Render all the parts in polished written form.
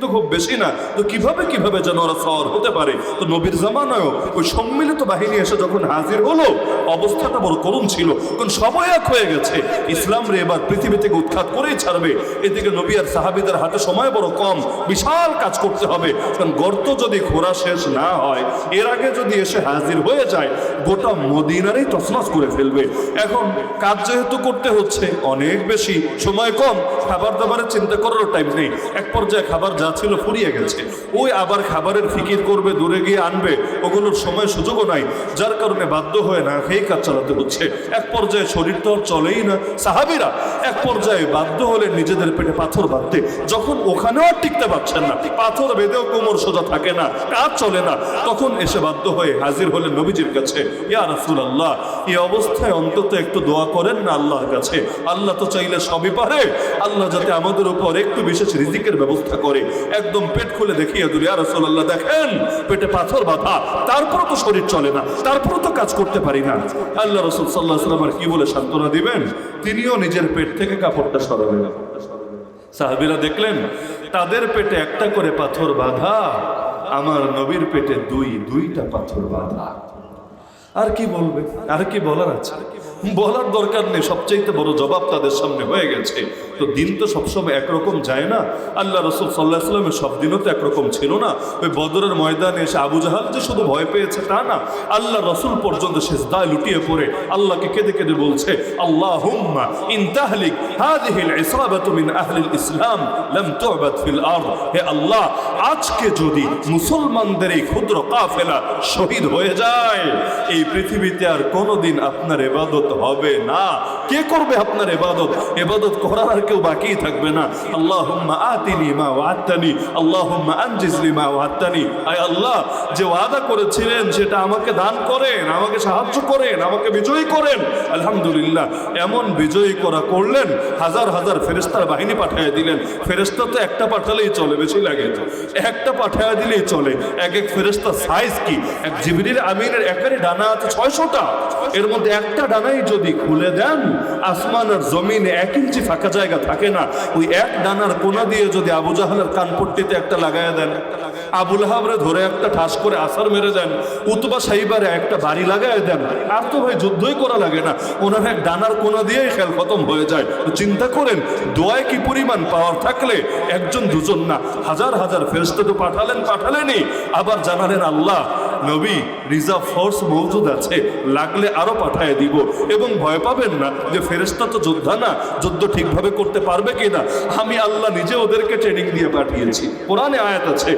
তো খুব বেশি না, তো কিভাবে কিভাবে যেন ওরা সওয়ার হতে পারে। তো নবীর জামানায়ও ওই সম্মিলিত বাহিনী এসে যখন হাজির হলো, অবস্থাটা বড় করুণ ছিল, কারণ সবাই এক হয়ে গেছে, ইসলাম রে এবার পৃথিবী থেকে উৎখাত করেই ছাড়বে। এদিকে নবী আর সাহাবীদের হাতে সময় বড় কম, বিশাল কাজ করতে হবে, কারণ গর্ত যদি খোঁড়া শেষ না হয়, এর আগে যদি এসে হাজির হয়ে যায়, গোটা মদিনারই তছনছ করে ফেলবে। এখন কাজ যেহেতু করতে হচ্ছে, অনেক বেশি সময় কম, খাবার দাবারের চিন্তা করারও টাইম নেই। এক পর্যায়ে খাবার যা ছিল ফুরিয়ে গেছে, ওই আবার খাবারের ফিকির করবে, দূরে গিয়ে আনবে, ওগুলোর সময় সুযোগও নাই, যার কারণে বাধ্য হয়ে না খেয়ে কাজ চালাতে হচ্ছে। এক পর্যায়ে শরীর তো আর চলেই না, সাহাবীরা এক পর্যায়ে বাধ্য হলেন নিজেদের পেটে পাথর বাঁধতে। যখন ওখানেও আর টিকতে পারছেন না, পাথর বেঁধেও কোমর সোজা থাকে না, কাজ চলে না, তখন এসে বাধ্য হয়ে হাজির হলেন নবীজির কাছে। ইয়া রাসূলুল্লাহ, এই অবস্থায় অন্তত একটু দোয়া করেন না আল্লাহর কাছে। আল্লাহ তো চাইলে সবই পারে, আল্লাহ যাতে আমাদের উপর একটু বিশেষ রিজিকের ব্যবস্থা করে। একদম পেট খুলে দেখিয়ে দিল, ইয়া রাসূলুল্লাহ দেখেন পেটে পাথর বাঁধা, তারপরও তো শরীর চলে না, তারপরও তো কাজ করতে পারি না। আল্লাহ রাসূল সাল্লাল্লাহু আলাইহি ওয়াসাল্লাম কি বলে সান্ত্বনা দিবেন? তিনিও নিজের পেট থেকে কাপড়টা সরাবেন। সাহাবীরা দেখলেন তাদের পেটে একটা করে পাথর বাঁধা, আমার নবীর পেটে দুইটা পাথর বাঁধা। আর কি বলবে, আর কি বলার আছে? বলার দরকার নেই, সবচেয়ে বড় জবাব তাদের সামনে হয়ে গেছে। তো দিন তো সবসময় একরকম যায় না, আল্লাহ রাসূল সাল্লাল্লাহু আলাইহি ওয়াসাল্লামের সব দিনও তো একরকম ছিল না। ওই বদরের ময়দানে এসে আবু জাহাল যে শুধু ভয় পেয়েছে তা না, আল্লাহ রাসূল পর্যন্ত সিজদায় লুটিয়ে পড়ে আল্লাহকে কেঁদে কেঁদে বলছে, আল্লাহুম্মা ইন তাহলিক হাযিহিল ইসরাবাতু মিন আহলিল ইসলাম লাম তু'বাদ ফিল আরদ। হে আল্লাহ, আজকে যদি মুসলমানদের এই ক্ষুদ্র কাফেলা শহীদ হয়ে যায়, এই পৃথিবীতে আর কোনোদিন আপনার ইবাদত হবে না। কে করবে আপনার ইবাদত? ইবাদত করার আর কেউ বাকি থাকবে না। আল্লাহুম্মা আতিনি মা ওয়া'আদতানি, আল্লাহুম্মা আনজিজলি মা ওয়া'আদতানি। আয় আল্লাহ, যে ওয়াদা করেছিলেন সেটা আমাকে দান করেন, আমাকে সাহায্য করেন, আমাকে বিজয়ী করেন। আলহামদুলিল্লাহ, এমন বিজয়ী করলেন, হাজার হাজার ফেরেশতার বাহিনী পাঠিয়ে দিলেন। ফেরেশতা তো একটা পাঠালেই চলে, বেশি লাগে না, একটা পাঠিয়ে দিলেই চলে। এক এক ফেরেশতার সাইজ কি, এক জিবরিল আমিনের একারই ডানা আছে 600টা, এর মধ্যে একটা ডানাই যদি খুলে দেন, আসমান আর জমিনে 1 ইঞ্চি ফাঁকা জায়গা থাকে না। ওই এক ডানার কোনা দিয়ে যদি আবু জাহালের কানপট্টিতে একটা লাগায় দেন, আবু লাহাবরে ধরে একটা ঠাস করে আসার মেরে দেন, উতবা সাইবারে একটা বাড়ি লাগায় দেন, আর তো ভাই যুদ্ধই করা লাগে না, ওনার এক ডানার কোনা দিয়েই খেল খতম হয়ে যায়। তো চিন্তা করেন দোয়ায় কি পরিমাণ পাওয়ার থাকলে একজন দুজন না, হাজার হাজার ফেরেশতা তো পাঠালেনই, আবার জানালেন আল্লাহ নবী রিজার্ভ ফোর্স মৌজুদ আছে, লাগলে আরো পাঠিয়ে দিব। এবং ভয় পাবেন না যে ফেরেশতা তো যোদ্ধা না, যুদ্ধ ঠিকভাবে করতে পারবে কিনা, আমি আল্লাহ নিজে ওদেরকে ট্রেনিং দিয়ে পাঠিয়েছি। কোরআনে আয়াত আছে,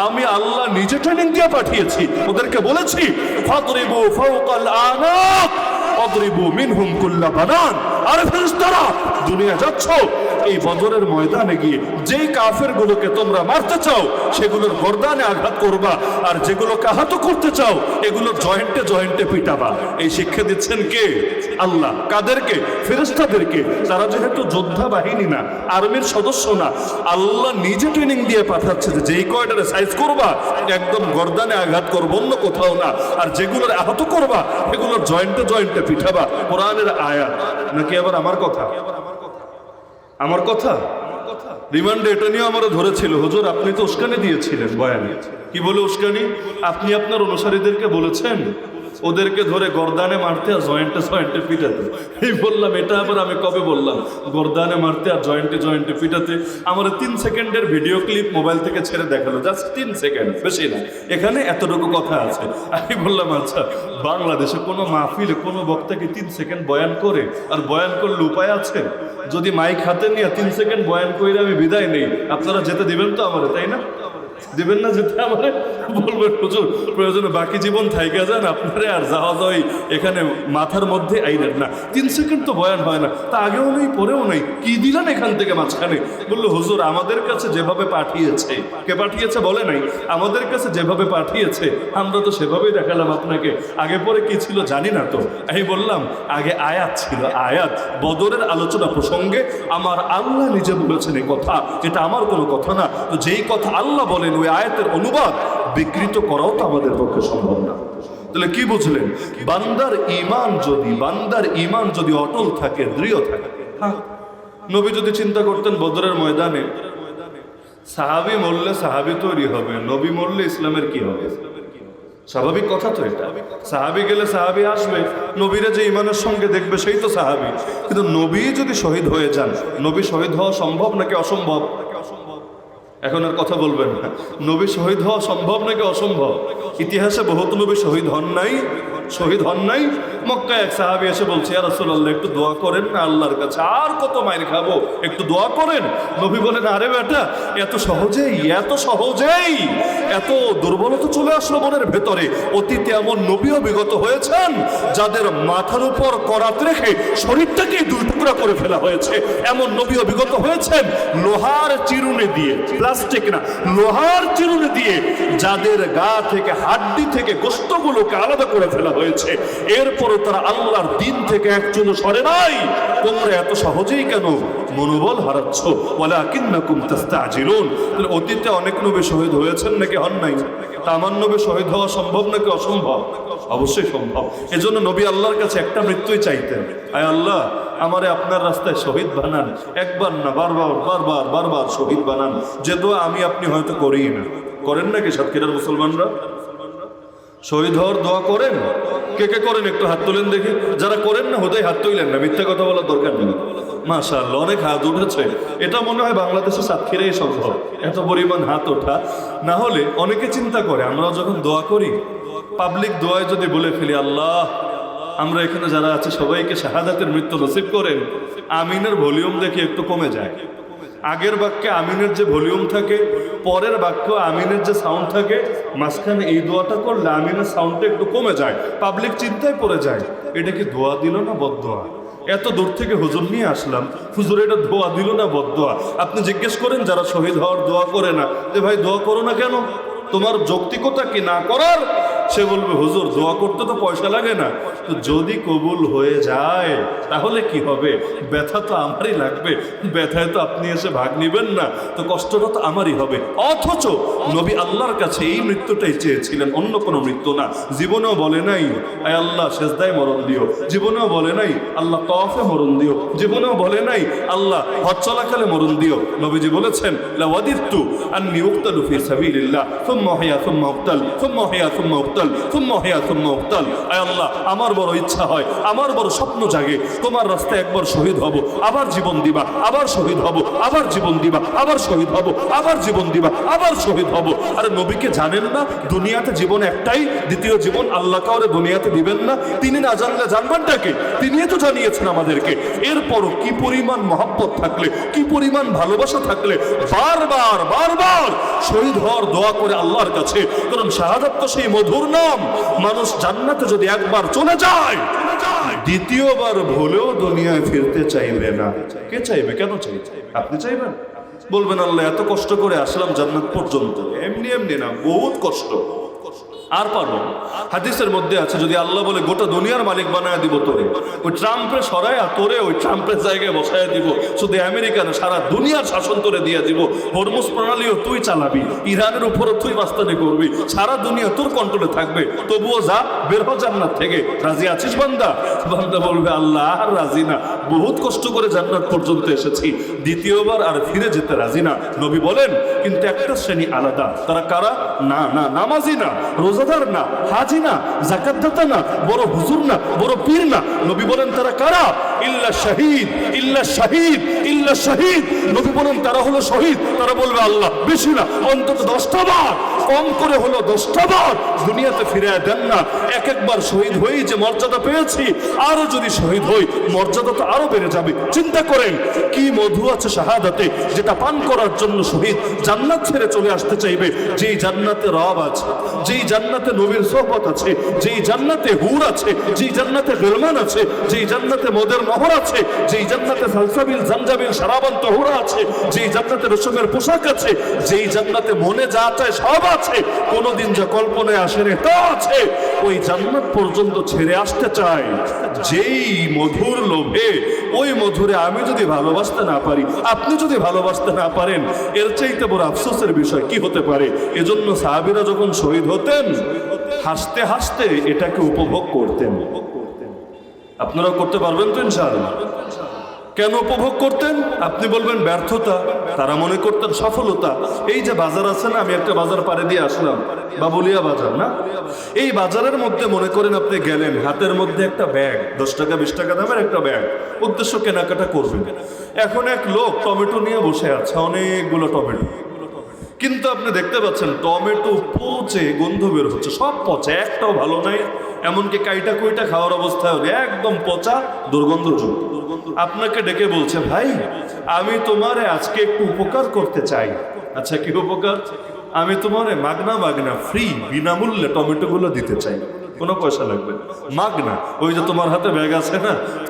আমি আল্লাহ নিজে ট্রেনিং দিয়ে পাঠিয়েছি, ওদেরকে বলেছি ফাদরিবু ফাওকাল আনাক ওয়াদরিবু মিনহুম কুল্লা বানান। আরে ফেরেশতারা, দুনিয়া যাচ্ছ, এই বদরের ময়দানে গিয়ে যেই কাফের গুলোকে তোমরা মারতে চাও সেগুলোর গর্দানে আঘাত করবা, আর যেগুলোকে আহত করতে চাও এগুলোর জয়েন্টে জয়েন্টে পিটাবা। এই শিক্ষা দিচ্ছেন কে? আল্লাহ। কাদেরকে? ফেরেশতাদেরকে। তারা যেহেতু যোদ্ধা বাহিনী না, আর্মির সদস্য না, আল্লাহ নিজে ট্রেনিং দিয়ে পাঠাচ্ছে যে যেই কয়টারে সাইজ করবা একদম গর্দানে আঘাত করবো, অন্য কোথাও না, আর যেগুলোর আহত করবা এগুলোর জয়েন্টে জয়েন্টে পিটাবা। কোরআনের আয়াত নাকি আবার আমার কথা? আমার কথা রিমান্ডে এটা নিয়ে আমারও ধরেছিল, হুজুর আপনি তো উস্কানি দিয়েছিলেন বয়ানে। কি বলে উস্কানি? আপনি আপনার অনুসারীদেরকে বলেছেন ওদেরকে ধরে গর্দানে মারতে আর জয়েন্টে জয়েন্টে পিটাতে। এই বললাম, এটা আবার আমি কবে বললাম? গর্দানে মারতে আর জয়েন্টে জয়েন্টে পিটাতে। আমার 3 সেকেন্ডের ভিডিও ক্লিপ মোবাইল থেকে ছেড়ে দেখালো, জাস্ট 3 সেকেন্ড, বেশি না, এখানে এতটুকু কথা আছে। আমি বললাম আচ্ছা, বাংলাদেশে কোনো মাহফিলে কোনো বক্তাকে 3 সেকেন্ড বয়ান করে, আর বয়ান করলে উপায় আছে? যদি মাইক হাতে নিয়ে 3 সেকেন্ড বয়ান করে আমি বিদায় নেই, আপনারা যেতে দিবেন তো আমারে, তাই না? দিবেন না যেতে আমারে? বলবেন হুজুর প্রয়োজনে বাকি জীবন থাইকা যান, আপনারে আর যাওয়া যাওয়াই এখানে মাথার মধ্যে আইলেন না। 3 সেকেন্ড তো বয়ান হয় না, তা আগেও নেই পরেও নেই, কি দিলেন এখান থেকে মাঝখানে? বললো হুজুর আমাদের কাছে যেভাবে পাঠিয়েছে, কে পাঠিয়েছে বলে নাই, আমাদের কাছে যেভাবে পাঠিয়েছে আমরা তো সেভাবেই দেখালাম আপনাকে, আগে পরে কি ছিল জানি না। তো আমি বললাম আগে আয়াত ছিল, আয়াত বদরের আলোচনা প্রসঙ্গে আমার আল্লাহ নিজে বলেছেন এই কথা, এটা আমার কোনো কথা না। তো যেই কথা আল্লাহ বলেন ওই আয়াতের অনুবাদ বিকৃত করাও তো আমাদের পক্ষে সম্ভব না। তাহলে কি বুঝলেন? বান্দার ঈমান যদি অটল থাকে, দৃঢ় থাকে। হ্যাঁ, নবী যদি চিন্তা করতেন বদরের ময়দানে সাহাবী মরলে সাহাবী তৈরি হবে, নবী মরলে ইসলামের কি হবে? স্বাভাবিক কথা তো এটা। সাহাবী গেলে সাহাবী আসবে, নবীরা যে ইমানের সঙ্গে দেখবে সেই তো সাহাবী। কিন্তু নবী যদি শহীদ হয়ে যান, নবী শহীদ হওয়া সম্ভব নাকি অসম্ভব? এখন আর কথা বলবেন না। নবী শহীদ হওয়া সম্ভব নাকি অসম্ভব? ইতিহাসে বহুত নবী শহীদ হন নাই। মক্কায় এক সাহাবী এসে বলছে, ইয়া রাসূলুল্লাহ একটু দোয়া করেন না আল্লাহর কাছে, আর কত মাইর খাবো, একটু দোয়া করেন। নবী বলেন, আরে বেটা, এত সহজেই এত দুর্বলতা চলে আসলো মনের ভেতরে। অতীতে এমন নবীও বিগত হয়েছেন যাদের মাথার উপর করাত রেখে শরীরটাকে দুই টুকরা করে ফেলা হয়েছে। এমন নবীও বিগত হয়েছেন লোহার চিরুনি দিয়ে, প্লাস্টিক না, লোহার চিরুনি দিয়ে যাদের গা থেকে, হাড্ডি থেকে গোশতগুলোকে আলাদা করে ফেলা হয়েছে। এরপরও তারা আল্লাহর দিন থেকে একচুলও সরে নাই। তোমরা এত সহজেই কেন মনোবল হারাচ্ছ? ওয়ালাকিন্নাকুম তাস্তাজিলুন। তাহলে অতীতে অনেক নবী শহীদ হয়েছেন নাকি হন নাই? তা আমার নবী শহীদ হওয়া সম্ভব নাকি অসম্ভব? অবশ্যই সম্ভব। এজন্য নবী আল্লাহর কাছে একটা মৃত্যুই চাইতেন, আয় আল্লাহ আমারে আপনার রাস্তায় শহীদ বানান, একবার না বারবার শহীদ বানান। যে দোয়া আমি আপনি হয়তো করি না। করেন নাকি সাতক্ষীরার মুসলমানরা? শহীদ হওয়ার দোয়া করেন? কে কে করেন একটু হাত তোলেন দেখি। যারা করেন না হোদাই হাত তুললেন না, মিথ্যা কথা বলার দরকার নেই। মাশাআল্লাহ, অনেক হাত উঠেছে। এটা মনে হয় বাংলাদেশে সাতক্ষীরাই সম্ভব, এত পরিমাণ হাত ওঠা। না হলে অনেকে চিন্তা করে আমরা যখন দোয়া করি, পাবলিক দোয়ায় যদি বলে ফেলি, আল্লাহ আমরা এখানে যারা আছে সবাইকে শাহাদাতের মৃত্যু নসিব করেন, আমিনের ভলিউম দেখে একটু কমে যায়। আগের বাক্যে আমিনের যে ভলিউম থাকে, পরের বাক্য আমিনের যে সাউন্ড থাকে, মাঝখানে এই দোয়াটা করলে আমিনের সাউন্ডটা একটু কমে যায়। পাবলিক চিন্তায় পড়ে যায়, এটা কি দোয়া দিল না বদদোয়া? এত দূর থেকে হুজুর নিয়ে আসলাম, হুজুর এটা দোয়া দিল না বদদোয়া? আপনি জিজ্ঞেস করেন যারা শহীদ হওয়ার দোয়া করে না, যে ভাই দোয়া করো না কেন, তোমার যৌক্তিকতা কি না করার? সে বলবে, হুজুর দোয়া করতে তো পয়সা লাগে না। তো যদি কবুল হয়ে যায় তাহলে কি হবে? ব্যথা তো আমারই লাগবে, ব্যথায় তো আপনি এসে ভাগ নিবেন না, তো কষ্টটা তো আমারই হবে। অথচ নবী আল্লাহর কাছে এই মৃত্যুটাই চেয়েছিলেন, অন্য কোনো মৃত্যু না। জীবনেও বলে নাই আয় আল্লাহ সেজদায় মরণ দিও, জীবনেও বলে নাই আল্লাহ তওয়াফে মরণ দিও, জীবনেও বলে নাই আল্লাহ হজ চলাকালে মরণ দিও। নবীজি বলেছেন, লাওয়াদিতু আন্নী উক্তালু ফি সাবিলিল্লাহ সুম্মা উহইয়া সুম্মা উক্তাল সুম্মা উহইয়া সুম্মা উক্তাল সুম্মা উহইয়া সুম্মা উক্তাল। আয় আল্লাহ, আমার বড় ইচ্ছা হয়, আমার বড় স্বপ্ন জাগে, তোমার রাস্তায় একবার শহীদ হব, আবার জীবন দিবা, আবার শহীদ হব, আবার জীবন দিবা, আবার শহীদ হব, আবার জীবন দিবা, আবার শহীদ হব। আরে নবীকে জানেন না দুনিয়াতে জীবন একটাই, দ্বিতীয় জীবন আল্লাহ কাউরে দুনিয়াতে দিবেন না? তিনি না জানলে জানবানটাকে? তিনিই তো জানিয়েছেন আমাদেরকে। এরপরও কি পরিমাণ মহব্বত থাকলে, কি পরিমাণ ভালোবাসা থাকলে বারবার শহীদ হওয়ার দোয়া করে আল্লাহর কাছে। কারণ শাহাদাত তো সেই মধুর নাম। মানুষ জান্নাতে যদি একবার চলে যায়, দ্বিতীয়বার ভুলেও দুনিয়ায় ফিরতে চাইবে না। কে চাইবে? কেন চাইবে? আপনি চাইবেন? বলবেন আল্লাহ এত কষ্ট করে আসলাম জান্নাত পর্যন্ত, এমনি না, বহুত কষ্ট, আর পারবো না। হাদিসের মধ্যে আছে, যদি আল্লাহ বলে গোটা দুনিয়ার মালিক বানায় দিব তোরে, ওই ট্রাম্পে সরাইয়া তোরে ওই ট্রাম্পের জায়গায় বসায় দিব, শুধু আমেরিকা না সারা দুনিয়ার শাসন তোরে দিয়ে দিব, হরমুজ প্রণালীও তুই চালাবি, ইরানের উপরও তুই মাস্তানি করবি, সারা দুনিয়া তোর কন্ট্রোলে থাকবে, তবুও যা বের হ জান্নাত থেকে। রাজি আছিস বান্দা? বান্দা বলবে আল্লাহ আর রাজি না, বহুত কষ্ট করে জান্নাত পর্যন্ত এসেছি, দ্বিতীয়বার আর ফিরে যেতে রাজি না। নবী বলেন কিন্তু একটা শ্রেণী আলাদা, তারা কারা? না নামাজি না, রোজাদার না, হাজি না, যাকাতদাতা না, বড় হুজুর না, বড় পীর না। নবী বলেন তারা কারা? ইল্লা শাহীদ, ইল্লা শাহীদ, ইল্লা শাহীদ। নবী বলেন তারা হলো শহীদ। তারা বলবে আল্লাহ বেশি না, অন্তত 10টা বার, কম করে হলো 10টা বার দুনিয়াতে ফিরে দেন না। একবার শহীদ হয়েই যে মর্যাদা পেয়েছি, আরো যদি শহীদ হই মর্যাদা তো আরো বেড়ে যাবে। চিন্তা করেন কি মধু আছে শাহাদাতে, যেটা পান করার জন্য শহীদ জান্নাত ছেড়ে চলে আসতে চাইবে। যেই জান্নাতে রব আছে, যেই জান্নাতে নবীর সোহবত আছে, যেই জান্নাতে হুর আছে, যেই জান্নাতে গলমান আছে, যেই জান্নাতে মদের নহর আছে, যেই জান্নাতে সালসাবিল জামজাবিল শারাবান তহুরা আছে, যেই জান্নাতে রসমের পোশাক আছে, যেই জান্নাতে মনে যা চায় সব আছে, কোনোদিন যা কল্পনায় আসেনি তা আছে, ওই জান্নাত পর্যন্ত ছেড়ে আসতে চায়। যেই মধুর লোভে, ওই মধুরে আমি যদি ভালোবাসতে না পারি, আপনি যদি ভালোবাসতে না পারেন, এর চাইতে বড় আফসোসের বিষয় কি হতে পারে? এজন্য সাহাবীরা যখন শহীদ হতেন হাসতে হাসতে এটাকে উপভোগ করতেন। আপনারা করতে পারবেন তো ইনশাআল্লাহ? কেন উপভোগ করতেন? আপনি বলবেন ব্যর্থতা, তারা মনে করতেন সফলতা এই যে বাজার আছে না, আমি একটা বাজার পাড়ে দিয়ে আসলাম, বাবুলিয়া বাজার না, এই বাজারের মধ্যে মনে করেন আপনি গেলেন, হাতের মধ্যে একটা ব্যাগ, 10 টাকা 20 টাকা দামের একটা ব্যাগ, উদ্দেশ্য কেনাকাটা করবেন। এখন এক লোক টমেটো নিয়ে বসে আছে, অনেকগুলো টমেটো, কিন্তু আপনি দেখতে পাচ্ছেন টমেটো পচে গন্ধ বের হচ্ছে, সব পচা, একটাও ভালো নাই, এমনকি কাইটা কুইটা খাওয়ার অবস্থায় হবে, একদম পচা, দুর্গন্ধযুক্ত। আপনাকে ডেকে বলছে, ভাই আমি তোমারে আজকে একটু উপকার করতে চাই। আচ্ছা কি উপকার? আমি তোমারে মাগনা ফ্রি বিনামূল্যে টমেটোগুলো দিতে চাই, কোনো পয়সা লাগবে না, মাগনা। ওই যে তোমার হাতে ব্যাগ আছে না,